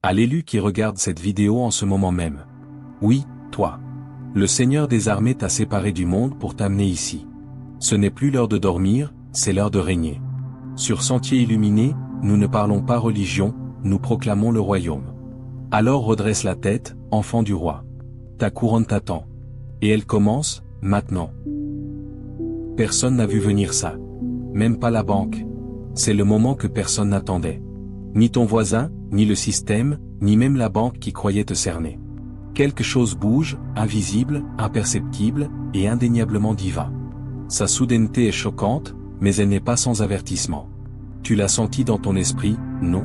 À l'élu qui regarde cette vidéo en ce moment même. Oui, toi. Le Seigneur des armées t'a séparé du monde pour t'amener ici. Ce n'est plus l'heure de dormir, c'est l'heure de régner. Sur Sentier Illuminé, nous ne parlons pas religion, nous proclamons le royaume. Alors redresse la tête, enfant du roi. Ta couronne t'attend. Et elle commence, maintenant. Personne n'a vu venir ça. Même pas la banque. C'est le moment que personne n'attendait. Ni ton voisin, ni le système, ni même la banque qui croyait te cerner. Quelque chose bouge, invisible, imperceptible, et indéniablement divin. Sa soudaineté est choquante, mais elle n'est pas sans avertissement. Tu l'as senti dans ton esprit, non?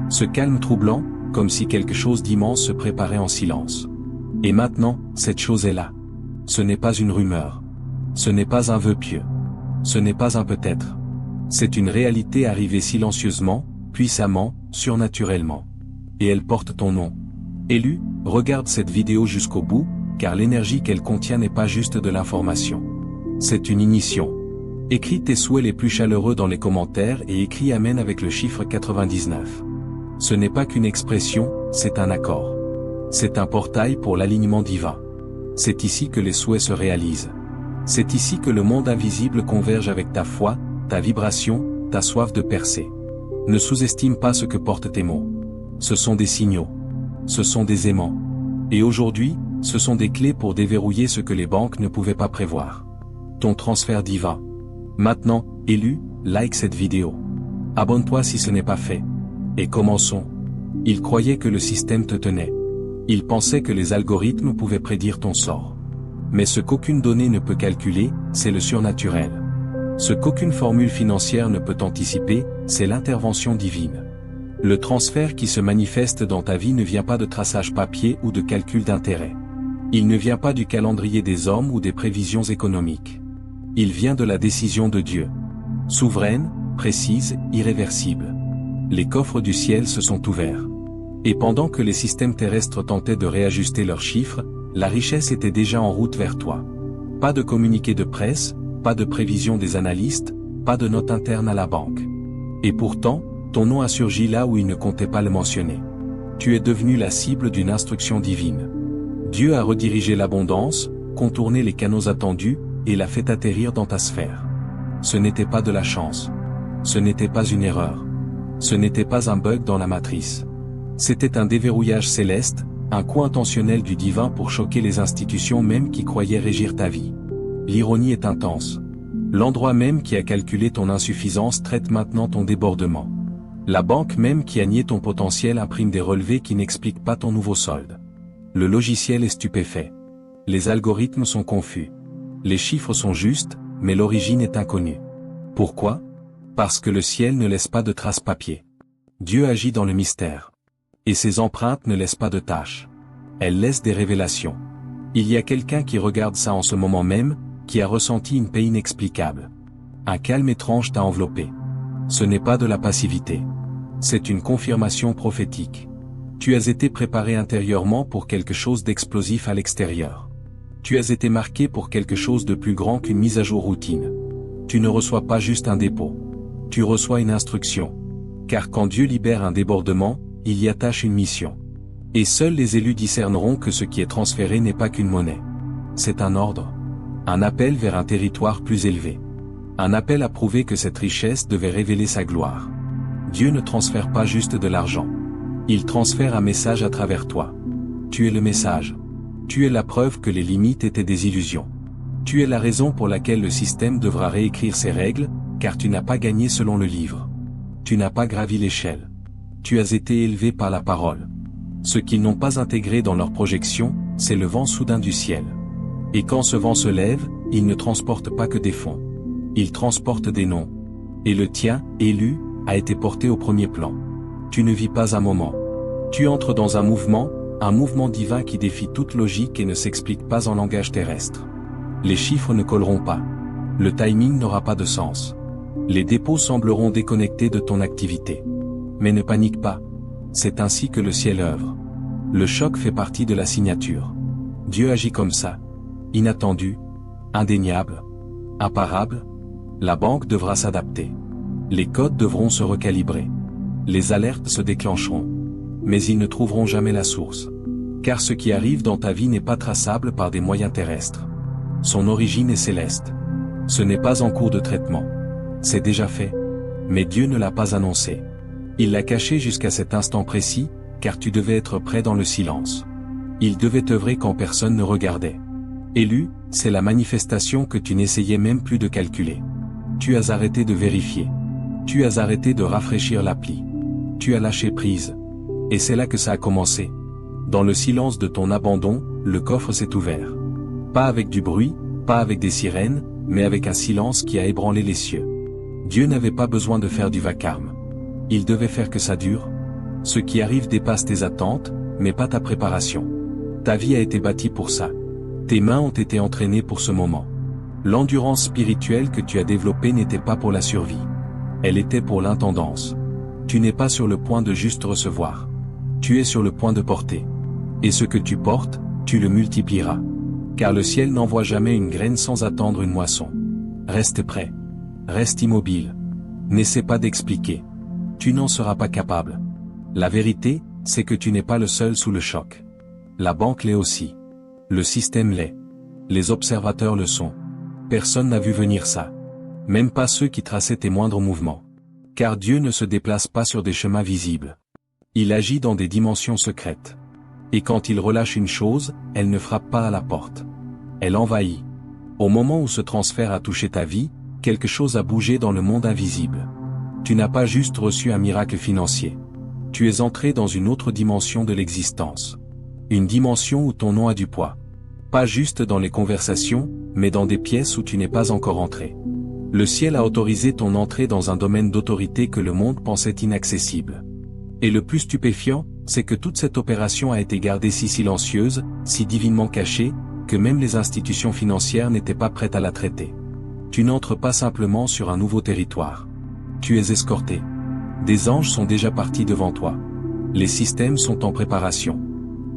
Ce calme troublant, comme si quelque chose d'immense se préparait en silence. Et maintenant, cette chose est là. Ce n'est pas une rumeur. Ce n'est pas un vœu pieux. Ce n'est pas un peut-être. C'est une réalité arrivée silencieusement, puissamment, surnaturellement. Et elle porte ton nom. Élu, regarde cette vidéo jusqu'au bout, car l'énergie qu'elle contient n'est pas juste de l'information. C'est une ignition. Écris tes souhaits les plus chaleureux dans les commentaires et écris Amen avec le chiffre 99. Ce n'est pas qu'une expression, c'est un accord. C'est un portail pour l'alignement divin. C'est ici que les souhaits se réalisent. C'est ici que le monde invisible converge avec ta foi, ta vibration, ta soif de percer. Ne sous-estime pas ce que portent tes mots. Ce sont des signaux. Ce sont des aimants. Et aujourd'hui, ce sont des clés pour déverrouiller ce que les banques ne pouvaient pas prévoir. Ton transfert divin. Maintenant, élu, like cette vidéo. Abonne-toi si ce n'est pas fait. Et commençons. Il croyait que le système te tenait. Il pensait que les algorithmes pouvaient prédire ton sort. Mais ce qu'aucune donnée ne peut calculer, c'est le surnaturel. Ce qu'aucune formule financière ne peut anticiper, c'est l'intervention divine. Le transfert qui se manifeste dans ta vie ne vient pas de traçage papier ou de calcul d'intérêt. Il ne vient pas du calendrier des hommes ou des prévisions économiques. Il vient de la décision de Dieu. Souveraine, précise, irréversible. Les coffres du ciel se sont ouverts. Et pendant que les systèmes terrestres tentaient de réajuster leurs chiffres, la richesse était déjà en route vers toi. Pas de communiqué de presse, pas de prévision des analystes, pas de note interne à la banque. Et pourtant, ton nom a surgi là où il ne comptait pas le mentionner. Tu es devenu la cible d'une instruction divine. Dieu a redirigé l'abondance, contourné les canaux attendus, et l'a fait atterrir dans ta sphère. Ce n'était pas de la chance. Ce n'était pas une erreur. Ce n'était pas un bug dans la matrice. C'était un déverrouillage céleste, un coup intentionnel du divin pour choquer les institutions même qui croyaient régir ta vie. L'ironie est intense. L'endroit même qui a calculé ton insuffisance traite maintenant ton débordement. La banque même qui a nié ton potentiel imprime des relevés qui n'expliquent pas ton nouveau solde. Le logiciel est stupéfait. Les algorithmes sont confus. Les chiffres sont justes, mais l'origine est inconnue. Pourquoi? Parce que le ciel ne laisse pas de traces papier. Dieu agit dans le mystère. Et ses empreintes ne laissent pas de taches. Elles laissent des révélations. Il y a quelqu'un qui regarde ça en ce moment même, qui a ressenti une paix inexplicable. Un calme étrange t'a enveloppé. Ce n'est pas de la passivité. C'est une confirmation prophétique. Tu as été préparé intérieurement pour quelque chose d'explosif à l'extérieur. Tu as été marqué pour quelque chose de plus grand qu'une mise à jour routine. Tu ne reçois pas juste un dépôt. Tu reçois une instruction. Car quand Dieu libère un débordement, il y attache une mission. Et seuls les élus discerneront que ce qui est transféré n'est pas qu'une monnaie. C'est un ordre. Un appel vers un territoire plus élevé. Un appel à prouver que cette richesse devait révéler sa gloire. Dieu ne transfère pas juste de l'argent. Il transfère un message à travers toi. Tu es le message. Tu es la preuve que les limites étaient des illusions. Tu es la raison pour laquelle le système devra réécrire ses règles, car tu n'as pas gagné selon le livre. Tu n'as pas gravi l'échelle. Tu as été élevé par la parole. Ce qu'ils n'ont pas intégré dans leur projection, c'est le vent soudain du ciel. Et quand ce vent se lève, il ne transporte pas que des fonds. Il transporte des noms. Et le tien, élu, a été porté au premier plan. Tu ne vis pas un moment. Tu entres dans un mouvement divin qui défie toute logique et ne s'explique pas en langage terrestre. Les chiffres ne colleront pas. Le timing n'aura pas de sens. Les dépôts sembleront déconnectés de ton activité. Mais ne panique pas. C'est ainsi que le ciel œuvre. Le choc fait partie de la signature. Dieu agit comme ça. Inattendu, indéniable, imparable. La banque devra s'adapter. Les codes devront se recalibrer. Les alertes se déclencheront. mais ils ne trouveront jamais la source. Car ce qui arrive dans ta vie n'est pas traçable par des moyens terrestres. Son origine est céleste. Ce n'est pas en cours de traitement. C'est déjà fait. Mais Dieu ne l'a pas annoncé. Il l'a caché jusqu'à cet instant précis, car tu devais être prêt dans le silence. Il devait œuvrer quand personne ne regardait. Élu, c'est la manifestation que tu n'essayais même plus de calculer. Tu as arrêté de vérifier. Tu as arrêté de rafraîchir l'appli. Tu as lâché prise. Et c'est là que ça a commencé. Dans le silence de ton abandon, le coffre s'est ouvert. Pas avec du bruit, pas avec des sirènes, mais avec un silence qui a ébranlé les cieux. Dieu n'avait pas besoin de faire du vacarme. Il devait faire que ça dure. Ce qui arrive dépasse tes attentes, mais pas ta préparation. Ta vie a été bâtie pour ça. Tes mains ont été entraînées pour ce moment. L'endurance spirituelle que tu as développée n'était pas pour la survie. Elle était pour l'intendance. Tu n'es pas sur le point de juste recevoir. Tu es sur le point de porter. Et ce que tu portes, tu le multiplieras. Car le ciel n'envoie jamais une graine sans attendre une moisson. Reste prêt. Reste immobile. N'essaie pas d'expliquer. Tu n'en seras pas capable. La vérité, c'est que tu n'es pas le seul sous le choc. La banque l'est aussi. Le système l'est. Les observateurs le sont. Personne n'a vu venir ça. Même pas ceux qui traçaient tes moindres mouvements. Car Dieu ne se déplace pas sur des chemins visibles. Il agit dans des dimensions secrètes. Et quand il relâche une chose, elle ne frappe pas à la porte. Elle envahit. Au moment où ce transfert a touché ta vie, quelque chose a bougé dans le monde invisible. Tu n'as pas juste reçu un miracle financier. Tu es entré dans une autre dimension de l'existence. Une dimension où ton nom a du poids. Pas juste dans les conversations, mais dans des pièces où tu n'es pas encore entré. Le ciel a autorisé ton entrée dans un domaine d'autorité que le monde pensait inaccessible. Et le plus stupéfiant, c'est que toute cette opération a été gardée si silencieuse, si divinement cachée, que même les institutions financières n'étaient pas prêtes à la traiter. Tu n'entres pas simplement sur un nouveau territoire. Tu es escorté. Des anges sont déjà partis devant toi. Les systèmes sont en préparation.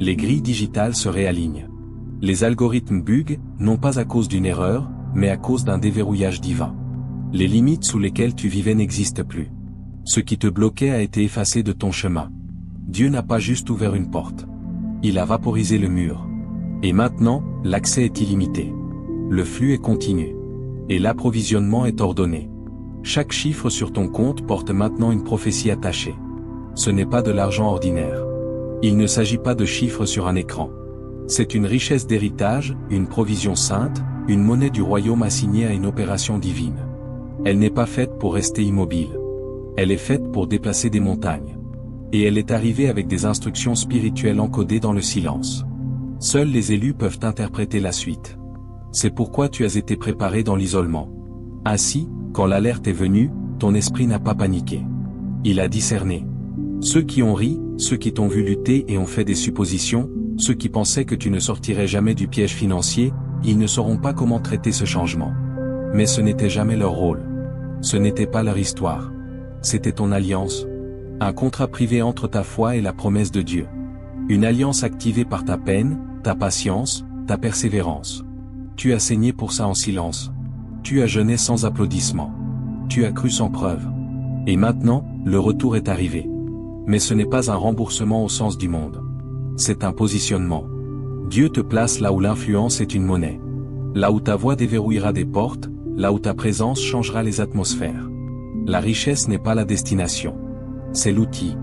Les grilles digitales se réalignent. Les algorithmes buguent, non pas à cause d'une erreur, mais à cause d'un déverrouillage divin. Les limites sous lesquelles tu vivais n'existent plus. Ce qui te bloquait a été effacé de ton chemin. Dieu n'a pas juste ouvert une porte. Il a vaporisé le mur. Et maintenant, l'accès est illimité. Le flux est continu. Et l'approvisionnement est ordonné. Chaque chiffre sur ton compte porte maintenant une prophétie attachée. Ce n'est pas de l'argent ordinaire. Il ne s'agit pas de chiffres sur un écran. C'est une richesse d'héritage, une provision sainte, une monnaie du royaume assignée à une opération divine. Elle n'est pas faite pour rester immobile. Elle est faite pour déplacer des montagnes. Et elle est arrivée avec des instructions spirituelles encodées dans le silence. Seuls les élus peuvent interpréter la suite. C'est pourquoi tu as été préparé dans l'isolement. Ainsi, quand l'alerte est venue, ton esprit n'a pas paniqué. Il a discerné. Ceux qui ont ri, ceux qui t'ont vu lutter et ont fait des suppositions, ceux qui pensaient que tu ne sortirais jamais du piège financier, ils ne sauront pas comment traiter ce changement. Mais ce n'était jamais leur rôle. Ce n'était pas leur histoire. C'était ton alliance. Un contrat privé entre ta foi et la promesse de Dieu. Une alliance activée par ta peine, ta patience, ta persévérance. Tu as saigné pour ça en silence. Tu as jeûné sans applaudissements. Tu as cru sans preuve. Et maintenant, le retour est arrivé. Mais ce n'est pas un remboursement au sens du monde. C'est un positionnement. Dieu te place là où l'influence est une monnaie. Là où ta voix déverrouillera des portes, là où ta présence changera les atmosphères. La richesse n'est pas la destination. C'est l'outil.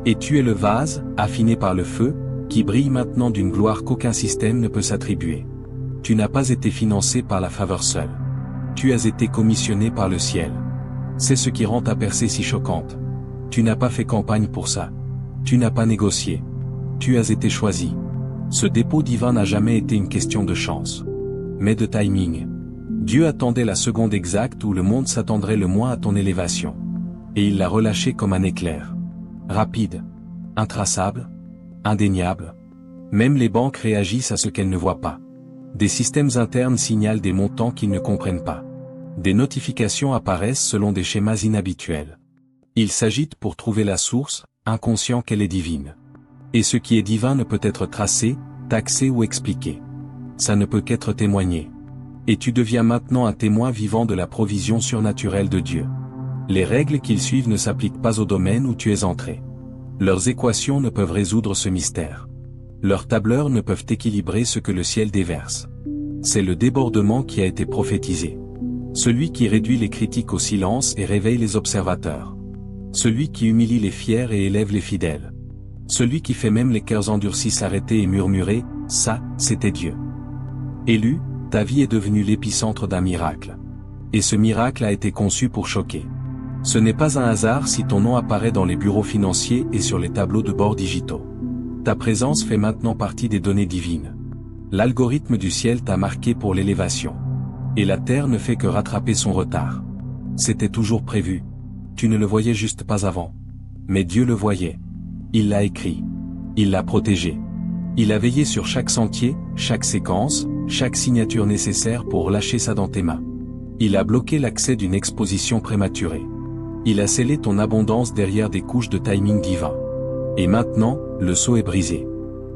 Et tu es le vase, affiné par le feu, qui brille maintenant d'une gloire qu'aucun système ne peut s'attribuer. Tu n'as pas été financé par la faveur seule. Tu as été commissionné par le ciel. C'est ce qui rend ta percée si choquante. Tu n'as pas fait campagne pour ça. Tu n'as pas négocié. Tu as été choisi. Ce dépôt divin n'a jamais été une question de chance, mais de timing. Dieu attendait la seconde exacte où le monde s'attendrait le moins à ton élévation. Et il l'a relâché comme un éclair. Rapide. Intraçable. Indéniable. Même les banques réagissent à ce qu'elles ne voient pas. Des systèmes internes signalent des montants qu'ils ne comprennent pas. Des notifications apparaissent selon des schémas inhabituels. Ils s'agitent pour trouver la source, inconscient qu'elle est divine. Et ce qui est divin ne peut être tracé, taxé ou expliqué. Ça ne peut qu'être témoigné. Et tu deviens maintenant un témoin vivant de la provision surnaturelle de Dieu. Les règles qu'ils suivent ne s'appliquent pas au domaine où tu es entré. Leurs équations ne peuvent résoudre ce mystère. Leurs tableurs ne peuvent équilibrer ce que le ciel déverse. C'est le débordement qui a été prophétisé. Celui qui réduit les critiques au silence et réveille les observateurs. Celui qui humilie les fiers et élève les fidèles. Celui qui fait même les cœurs endurcis s'arrêter et murmurer, ça, c'était Dieu. Élu, ta vie est devenue l'épicentre d'un miracle. Et ce miracle a été conçu pour choquer. Ce n'est pas un hasard si ton nom apparaît dans les bureaux financiers et sur les tableaux de bord digitaux. Ta présence fait maintenant partie des données divines. L'algorithme du ciel t'a marqué pour l'élévation. Et la terre ne fait que rattraper son retard. C'était toujours prévu. Tu ne le voyais juste pas avant. Mais Dieu le voyait. Il l'a écrit. Il l'a protégé. Il a veillé sur chaque sentier, chaque séquence, chaque signature nécessaire pour lâcher ça dans tes mains. Il a bloqué l'accès d'une exposition prématurée. Il a scellé ton abondance derrière des couches de timing divin. Et maintenant, le sceau est brisé.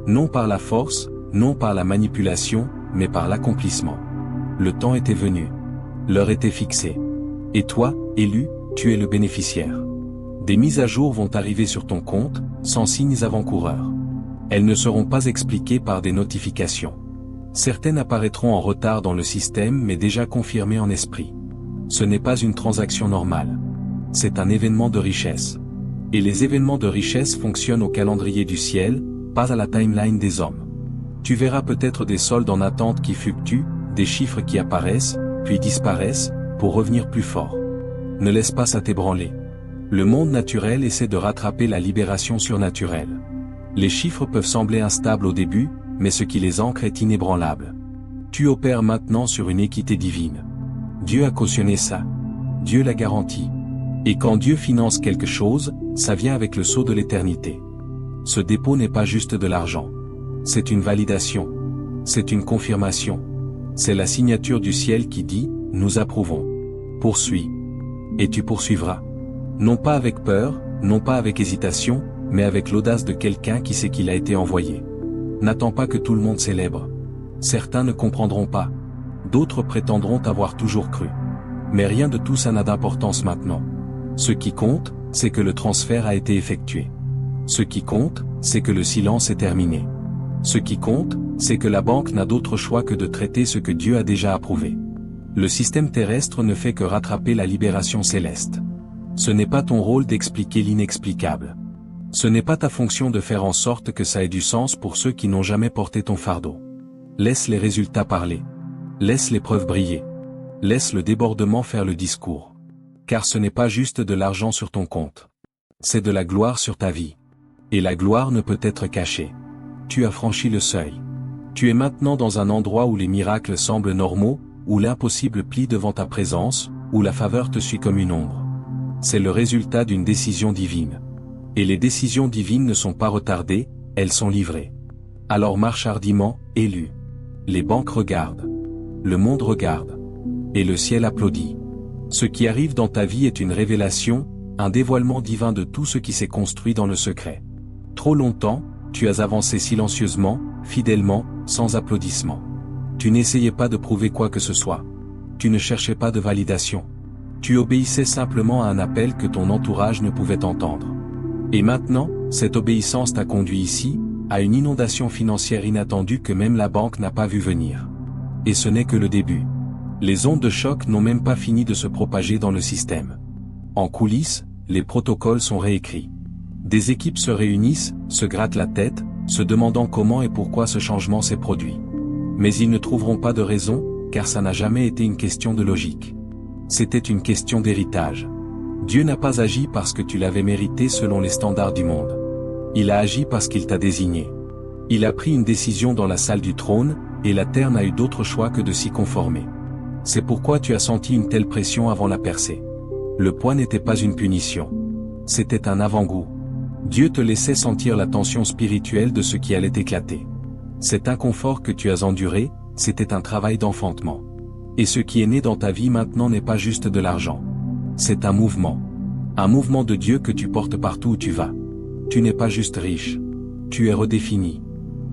Non par la force, non par la manipulation, mais par l'accomplissement. Le temps était venu. L'heure était fixée. Et toi, élu, tu es le bénéficiaire. Des mises à jour vont arriver sur ton compte, sans signes avant-coureurs. Elles ne seront pas expliquées par des notifications. Certaines apparaîtront en retard dans le système mais déjà confirmées en esprit. Ce n'est pas une transaction normale. C'est un événement de richesse. Et les événements de richesse fonctionnent au calendrier du ciel, pas à la timeline des hommes. Tu verras peut-être des soldes en attente qui fluctuent, des chiffres qui apparaissent, puis disparaissent, pour revenir plus fort. Ne laisse pas ça t'ébranler. Le monde naturel essaie de rattraper la libération surnaturelle. Les chiffres peuvent sembler instables au début, mais ce qui les ancre est inébranlable. Tu opères maintenant sur une équité divine. Dieu a cautionné ça. Dieu l'a garanti. Et quand Dieu finance quelque chose, ça vient avec le sceau de l'éternité. Ce dépôt n'est pas juste de l'argent. C'est une validation. C'est une confirmation. C'est la signature du ciel qui dit, nous approuvons. Poursuis. Et tu poursuivras. Non pas avec peur, non pas avec hésitation, mais avec l'audace de quelqu'un qui sait qu'il a été envoyé. N'attends pas que tout le monde célèbre. Certains ne comprendront pas. D'autres prétendront avoir toujours cru. Mais rien de tout ça n'a d'importance maintenant. Ce qui compte, c'est que le transfert a été effectué. Ce qui compte, c'est que le silence est terminé. Ce qui compte, c'est que la banque n'a d'autre choix que de traiter ce que Dieu a déjà approuvé. Le système terrestre ne fait que rattraper la libération céleste. Ce n'est pas ton rôle d'expliquer l'inexplicable. Ce n'est pas ta fonction de faire en sorte que ça ait du sens pour ceux qui n'ont jamais porté ton fardeau. Laisse les résultats parler. Laisse les preuves briller. Laisse le débordement faire le discours. Car ce n'est pas juste de l'argent sur ton compte. C'est de la gloire sur ta vie. Et la gloire ne peut être cachée. Tu as franchi le seuil. Tu es maintenant dans un endroit où les miracles semblent normaux, où l'impossible plie devant ta présence, où la faveur te suit comme une ombre. C'est le résultat d'une décision divine. Et les décisions divines ne sont pas retardées, elles sont livrées. Alors marche hardiment, élu. Les banques regardent. Le monde regarde. Et le ciel applaudit. Ce qui arrive dans ta vie est une révélation, un dévoilement divin de tout ce qui s'est construit dans le secret. Trop longtemps, tu as avancé silencieusement, fidèlement, sans applaudissements. Tu n'essayais pas de prouver quoi que ce soit. Tu ne cherchais pas de validation. Tu obéissais simplement à un appel que ton entourage ne pouvait entendre. Et maintenant, cette obéissance t'a conduit ici, à une inondation financière inattendue que même la banque n'a pas vu venir. Et ce n'est que le début. Les ondes de choc n'ont même pas fini de se propager dans le système. En coulisses, les protocoles sont réécrits. Des équipes se réunissent, se grattent la tête, se demandant comment et pourquoi ce changement s'est produit. Mais ils ne trouveront pas de raison, car ça n'a jamais été une question de logique. C'était une question d'héritage. Dieu n'a pas agi parce que tu l'avais mérité selon les standards du monde. Il a agi parce qu'il t'a désigné. Il a pris une décision dans la salle du trône, et la terre n'a eu d'autre choix que de s'y conformer. C'est pourquoi tu as senti une telle pression avant la percée. Le poids n'était pas une punition. C'était un avant-goût. Dieu te laissait sentir la tension spirituelle de ce qui allait éclater. Cet inconfort que tu as enduré, c'était un travail d'enfantement. Et ce qui est né dans ta vie maintenant n'est pas juste de l'argent. C'est un mouvement. Un mouvement de Dieu que tu portes partout où tu vas. Tu n'es pas juste riche. Tu es redéfini.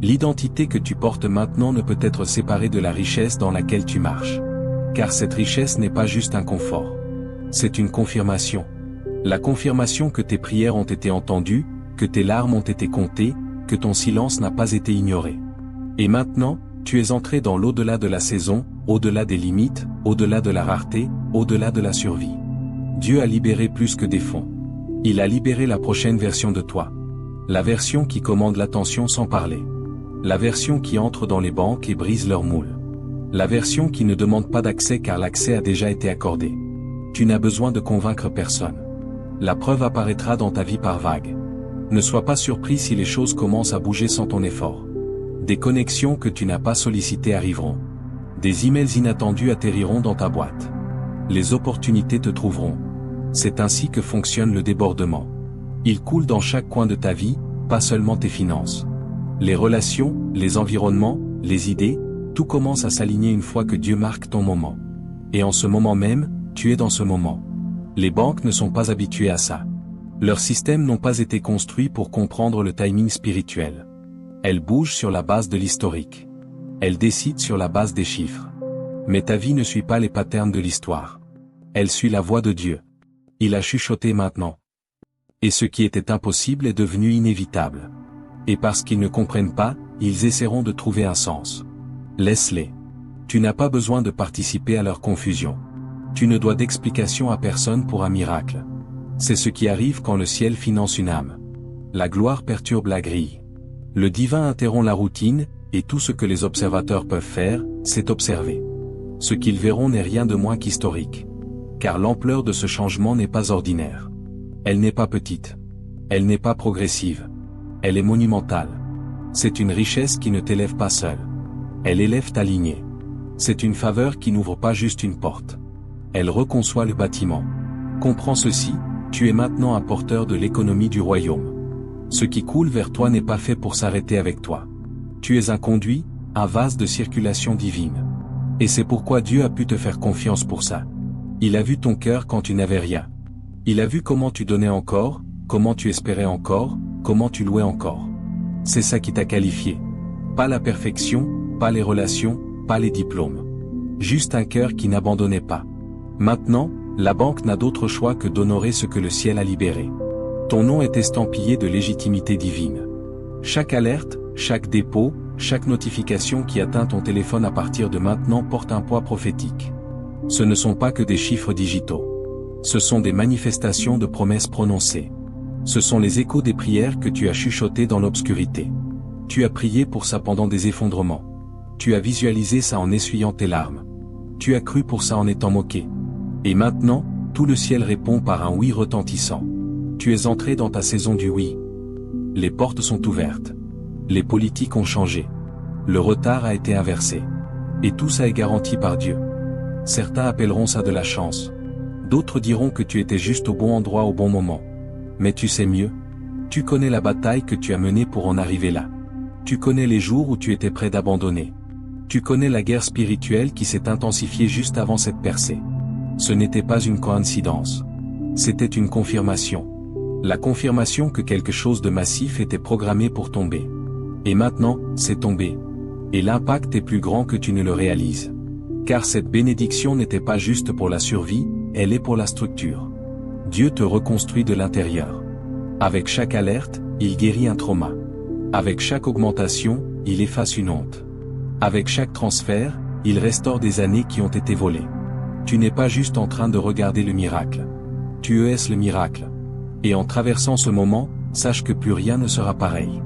L'identité que tu portes maintenant ne peut être séparée de la richesse dans laquelle tu marches. Car cette richesse n'est pas juste un confort. C'est une confirmation. La confirmation que tes prières ont été entendues, que tes larmes ont été comptées, que ton silence n'a pas été ignoré. Et maintenant, tu es entré dans l'au-delà de la saison, au-delà des limites, au-delà de la rareté, au-delà de la survie. Dieu a libéré plus que des fonds. Il a libéré la prochaine version de toi. La version qui commande l'attention sans parler. La version qui entre dans les banques et brise leurs moules. La version qui ne demande pas d'accès car l'accès a déjà été accordé. Tu n'as besoin de convaincre personne. La preuve apparaîtra dans ta vie par vagues. Ne sois pas surpris si les choses commencent à bouger sans ton effort. Des connexions que tu n'as pas sollicitées arriveront. Des emails inattendus atterriront dans ta boîte. Les opportunités te trouveront. C'est ainsi que fonctionne le débordement. Il coule dans chaque coin de ta vie, pas seulement tes finances. Les relations, les environnements, les idées, tout commence à s'aligner une fois que Dieu marque ton moment. Et en ce moment même, tu es dans ce moment. Les banques ne sont pas habituées à ça. Leurs systèmes n'ont pas été construits pour comprendre le timing spirituel. Elles bougent sur la base de l'historique. Elles décident sur la base des chiffres. Mais ta vie ne suit pas les patterns de l'histoire. Elle suit la voix de Dieu. Il a chuchoté maintenant. Et ce qui était impossible est devenu inévitable. Et parce qu'ils ne comprennent pas, ils essaieront de trouver un sens. Laisse-les. Tu n'as pas besoin de participer à leur confusion. Tu ne dois d'explication à personne pour un miracle. C'est ce qui arrive quand le ciel finance une âme. La gloire perturbe la grille. Le divin interrompt la routine, et tout ce que les observateurs peuvent faire, c'est observer. Ce qu'ils verront n'est rien de moins qu'historique. Car l'ampleur de ce changement n'est pas ordinaire. Elle n'est pas petite. Elle n'est pas progressive. Elle est monumentale. C'est une richesse qui ne t'élève pas seule. Elle élève ta lignée. C'est une faveur qui n'ouvre pas juste une porte. Elle reconçoit le bâtiment. Comprends ceci, tu es maintenant un porteur de l'économie du royaume. Ce qui coule vers toi n'est pas fait pour s'arrêter avec toi. Tu es un conduit, un vase de circulation divine. Et c'est pourquoi Dieu a pu te faire confiance pour ça. Il a vu ton cœur quand tu n'avais rien. Il a vu comment tu donnais encore, comment tu espérais encore, comment tu louais encore. C'est ça qui t'a qualifié. Pas la perfection, pas les relations, pas les diplômes. Juste un cœur qui n'abandonnait pas. Maintenant, la banque n'a d'autre choix que d'honorer ce que le ciel a libéré. Ton nom est estampillé de légitimité divine. Chaque alerte, chaque dépôt, chaque notification qui atteint ton téléphone à partir de maintenant porte un poids prophétique. Ce ne sont pas que des chiffres digitaux. Ce sont des manifestations de promesses prononcées. Ce sont les échos des prières que tu as chuchotées dans l'obscurité. Tu as prié pour ça pendant des effondrements. Tu as visualisé ça en essuyant tes larmes. Tu as cru pour ça en étant moqué. Et maintenant, tout le ciel répond par un oui retentissant. Tu es entré dans ta saison du oui. Les portes sont ouvertes. Les politiques ont changé. Le retard a été inversé. Et tout ça est garanti par Dieu. Certains appelleront ça de la chance. D'autres diront que tu étais juste au bon endroit au bon moment. Mais tu sais mieux. Tu connais la bataille que tu as menée pour en arriver là. Tu connais les jours où tu étais prêt d'abandonner. Tu connais la guerre spirituelle qui s'est intensifiée juste avant cette percée. Ce n'était pas une coïncidence. C'était une confirmation. La confirmation que quelque chose de massif était programmé pour tomber. Et maintenant, c'est tombé. Et l'impact est plus grand que tu ne le réalises. Car cette bénédiction n'était pas juste pour la survie, elle est pour la structure. Dieu te reconstruit de l'intérieur. Avec chaque alerte, il guérit un trauma. Avec chaque augmentation, il efface une honte. Avec chaque transfert, il restaure des années qui ont été volées. Tu n'es pas juste en train de regarder le miracle. Tu es le miracle. Et en traversant ce moment, sache que plus rien ne sera pareil.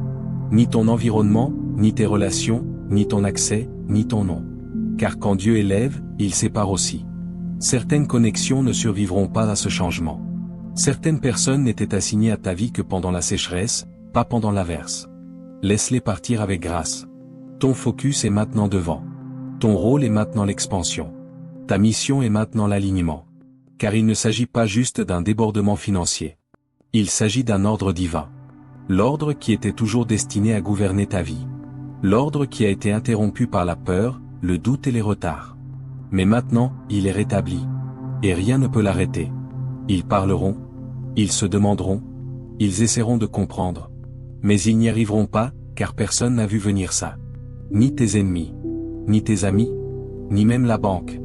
Ni ton environnement, ni tes relations, ni ton accès, ni ton nom. Car quand Dieu élève, il sépare aussi. Certaines connexions ne survivront pas à ce changement. Certaines personnes n'étaient assignées à ta vie que pendant la sécheresse, pas pendant l'averse. Laisse-les partir avec grâce. Ton focus est maintenant devant. Ton rôle est maintenant l'expansion. Ta mission est maintenant l'alignement. Car il ne s'agit pas juste d'un débordement financier. Il s'agit d'un ordre divin. L'ordre qui était toujours destiné à gouverner ta vie. L'ordre qui a été interrompu par la peur, le doute et les retards. Mais maintenant, il est rétabli. Et rien ne peut l'arrêter. Ils parleront. Ils se demanderont. Ils essaieront de comprendre. Mais ils n'y arriveront pas, car personne n'a vu venir ça. Ni tes ennemis. Ni tes amis. Ni même la banque.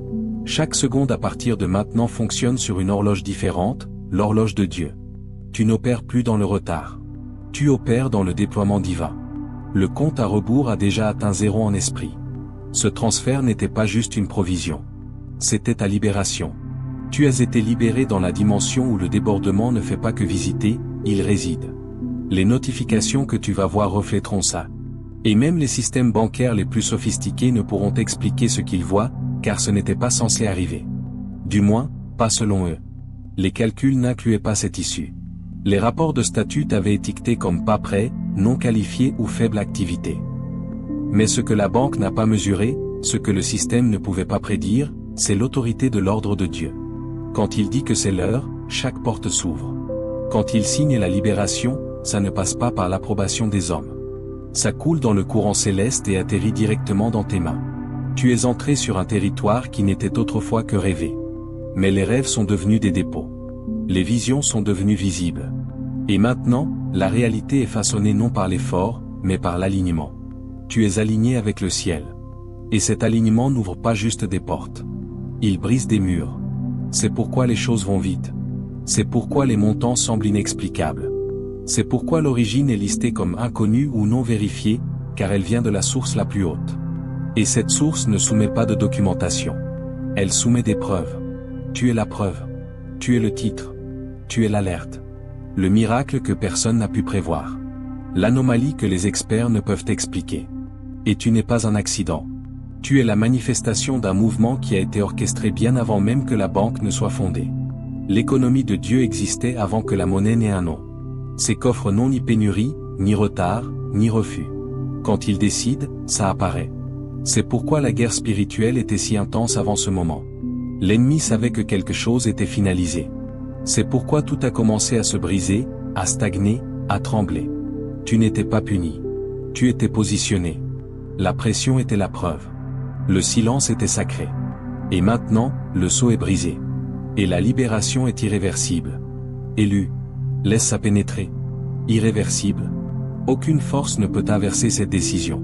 Chaque seconde à partir de maintenant fonctionne sur une horloge différente, l'horloge de Dieu. Tu n'opères plus dans le retard. Tu opères dans le déploiement divin. Le compte à rebours a déjà atteint 0 en esprit. Ce transfert n'était pas juste une provision. C'était ta libération. Tu as été libéré dans la dimension où le débordement ne fait pas que visiter, il réside. Les notifications que tu vas voir reflèteront ça. Et même les systèmes bancaires les plus sophistiqués ne pourront expliquer ce qu'ils voient, car ce n'était pas censé arriver. Du moins, pas selon eux. Les calculs n'incluaient pas cette issue. Les rapports de statut t'avaient étiqueté comme pas prêt, non qualifié ou faible activité. Mais ce que la banque n'a pas mesuré, ce que le système ne pouvait pas prédire, c'est l'autorité de l'ordre de Dieu. Quand il dit que c'est l'heure, chaque porte s'ouvre. Quand il signe la libération, ça ne passe pas par l'approbation des hommes. Ça coule dans le courant céleste et atterrit directement dans tes mains. Tu es entré sur un territoire qui n'était autrefois que rêvé. Mais les rêves sont devenus des dépôts. Les visions sont devenues visibles. Et maintenant, la réalité est façonnée non par l'effort, mais par l'alignement. Tu es aligné avec le ciel. Et cet alignement n'ouvre pas juste des portes. Il brise des murs. C'est pourquoi les choses vont vite. C'est pourquoi les montants semblent inexplicables. C'est pourquoi l'origine est listée comme inconnue ou non vérifiée, car elle vient de la source la plus haute. Et cette source ne soumet pas de documentation. Elle soumet des preuves. Tu es la preuve. Tu es le titre. Tu es l'alerte. Le miracle que personne n'a pu prévoir. L'anomalie que les experts ne peuvent expliquer. Et tu n'es pas un accident. Tu es la manifestation d'un mouvement qui a été orchestré bien avant même que la banque ne soit fondée. L'économie de Dieu existait avant que la monnaie n'ait un nom. Ses coffres n'ont ni pénurie, ni retard, ni refus. Quand il décide, ça apparaît. C'est pourquoi la guerre spirituelle était si intense avant ce moment. L'ennemi savait que quelque chose était finalisé. C'est pourquoi tout a commencé à se briser, à stagner, à trembler. Tu n'étais pas puni. Tu étais positionné. La pression était la preuve. Le silence était sacré. Et maintenant, le sceau est brisé. Et la libération est irréversible. Élu. Laisse ça pénétrer. Irréversible. Aucune force ne peut inverser cette décision.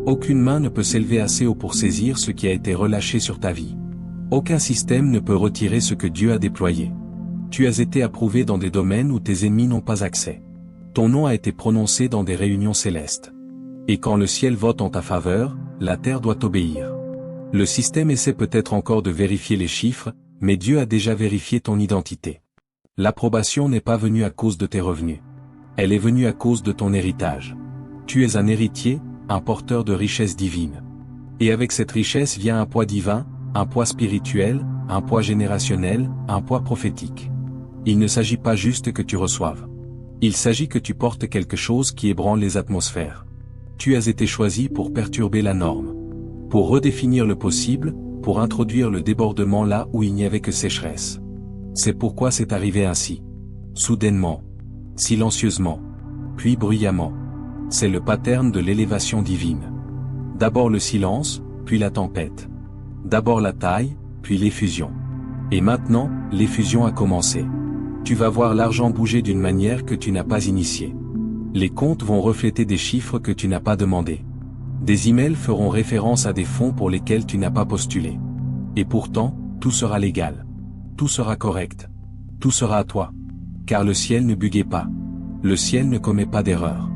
Aucune main ne peut s'élever assez haut pour saisir ce qui a été relâché sur ta vie. Aucun système ne peut retirer ce que Dieu a déployé. Tu as été approuvé dans des domaines où tes ennemis n'ont pas accès. Ton nom a été prononcé dans des réunions célestes. Et quand le ciel vote en ta faveur, la terre doit obéir. Le système essaie peut-être encore de vérifier les chiffres, mais Dieu a déjà vérifié ton identité. L'approbation n'est pas venue à cause de tes revenus. Elle est venue à cause de ton héritage. Tu es un héritier, un porteur de richesse divine. Et avec cette richesse vient un poids divin, un poids spirituel, un poids générationnel, un poids prophétique. Il ne s'agit pas juste que tu reçoives. Il s'agit que tu portes quelque chose qui ébranle les atmosphères. Tu as été choisi pour perturber la norme. Pour redéfinir le possible, pour introduire le débordement là où il n'y avait que sécheresse. C'est pourquoi c'est arrivé ainsi. Soudainement. Silencieusement. Puis bruyamment. C'est le pattern de l'élévation divine. D'abord le silence, puis la tempête. D'abord la taille, puis l'effusion. Et maintenant, l'effusion a commencé. Tu vas voir l'argent bouger d'une manière que tu n'as pas initiée. Les comptes vont refléter des chiffres que tu n'as pas demandés. Des emails feront référence à des fonds pour lesquels tu n'as pas postulé. Et pourtant, tout sera légal. Tout sera correct. Tout sera à toi. Car le ciel ne buguait pas. Le ciel ne commet pas d'erreur.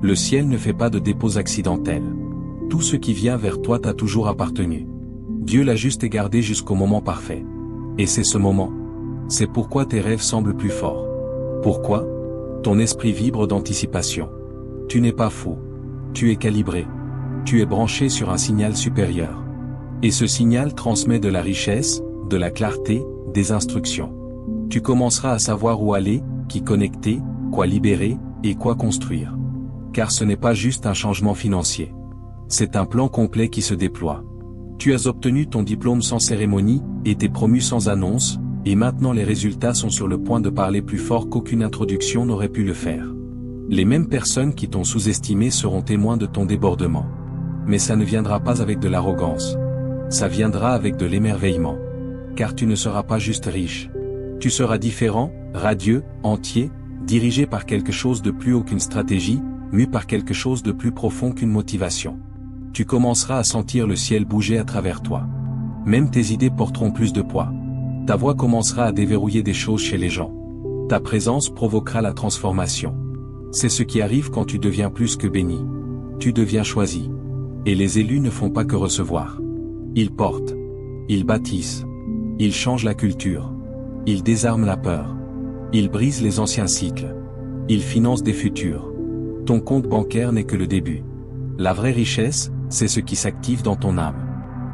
Le ciel ne fait pas de dépôts accidentels. Tout ce qui vient vers toi t'a toujours appartenu. Dieu l'a juste gardé jusqu'au moment parfait. Et c'est ce moment. C'est pourquoi tes rêves semblent plus forts. Pourquoi ? Ton esprit vibre d'anticipation. Tu n'es pas fou. Tu es calibré. Tu es branché sur un signal supérieur. Et ce signal transmet de la richesse, de la clarté, des instructions. Tu commenceras à savoir où aller, qui connecter, quoi libérer, et quoi construire. Car ce n'est pas juste un changement financier. C'est un plan complet qui se déploie. Tu as obtenu ton diplôme sans cérémonie, été promu sans annonce, et maintenant les résultats sont sur le point de parler plus fort qu'aucune introduction n'aurait pu le faire. Les mêmes personnes qui t'ont sous-estimé seront témoins de ton débordement. Mais ça ne viendra pas avec de l'arrogance. Ça viendra avec de l'émerveillement. Car tu ne seras pas juste riche. Tu seras différent, radieux, entier, dirigé par quelque chose de plus haut qu'une stratégie, mu par quelque chose de plus profond qu'une motivation. Tu commenceras à sentir le ciel bouger à travers toi. Même tes idées porteront plus de poids. Ta voix commencera à déverrouiller des choses chez les gens. Ta présence provoquera la transformation. C'est ce qui arrive quand tu deviens plus que béni. Tu deviens choisi. Et les élus ne font pas que recevoir. Ils portent. Ils bâtissent. Ils changent la culture. Ils désarment la peur. Ils brisent les anciens cycles. Ils financent des futurs. Ton compte bancaire n'est que le début. La vraie richesse, c'est ce qui s'active dans ton âme.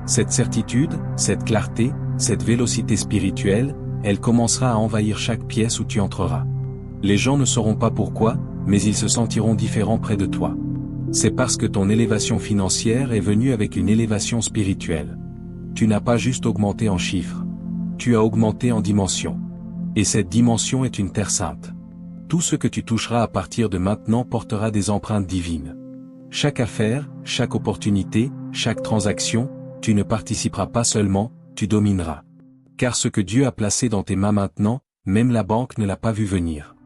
Cette certitude, cette clarté, cette vélocité spirituelle, elle commencera à envahir chaque pièce où tu entreras. Les gens ne sauront pas pourquoi, mais ils se sentiront différents près de toi. C'est parce que ton élévation financière est venue avec une élévation spirituelle. Tu n'as pas juste augmenté en chiffres. Tu as augmenté en dimension. Et cette dimension est une terre sainte. Tout ce que tu toucheras à partir de maintenant portera des empreintes divines. Chaque affaire, chaque opportunité, chaque transaction, tu ne participeras pas seulement, tu domineras. Car ce que Dieu a placé dans tes mains maintenant, même la banque ne l'a pas vu venir.